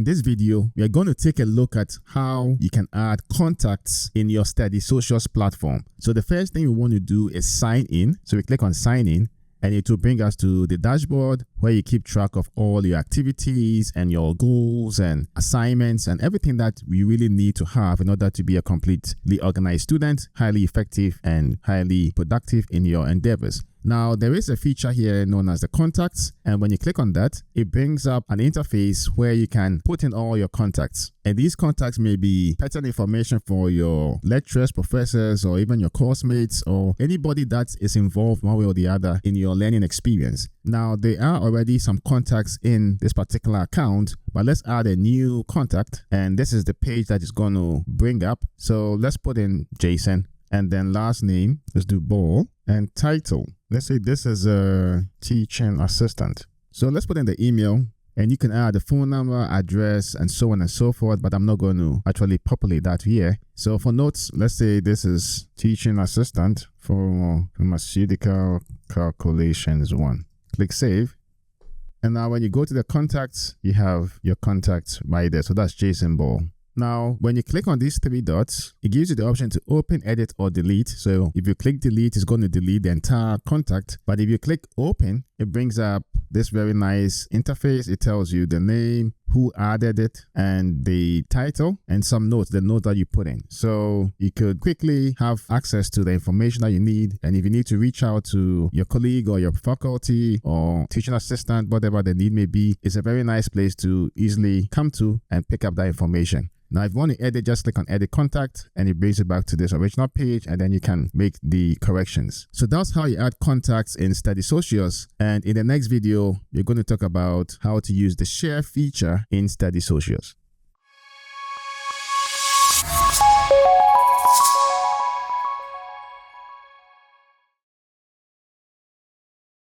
this video, we are going to take a look at how you can add contacts in your StudySocius platform. So the first thing we want to do is sign in. So we click on sign in, and it will bring us to the dashboard where you keep track of all your activities and your goals and assignments and everything that we really need to have in order to be a completely organized student, highly effective and highly productive in your endeavors. Now, there is a feature here known as the contacts, and when you click on that, it brings up an interface where you can put in all your contacts. And these contacts may be pertinent information for your lecturers, professors, or even your course mates, or anybody that is involved one way or the other in your learning experience. Now, there are already some contacts in this particular account, but let's add a new contact, and this is the page that is going to bring up. So let's put in Jason, and then last name, let's do Ball, and title. Let's say this is a teaching assistant. So let's put in the email, and you can add the phone number, address, and so on and so forth, but I'm not going to actually populate that here. So for notes, let's say this is teaching assistant for pharmaceutical calculations 1. Click save. And now when you go to the contacts, you have your contacts right there. So that's Jason Ball. Now, when you click on these 3 dots, it gives you the option to open, edit, or delete. So if you click delete, it's going to delete the entire contact. But if you click open, it brings up this very nice interface. It tells you the name, who added it, and the title, and some notes, the note that you put in. So you could quickly have access to the information that you need. And if you need to reach out to your colleague or your faculty or teaching assistant, whatever the need may be, it's a very nice place to easily come to and pick up that information. Now, if you want to edit, just click on edit contact, and it brings you back to this original page, and then you can make the corrections. So that's how you add contacts in StudySocius. And in the next video, we're going to talk about how to use the share feature in StudySocius.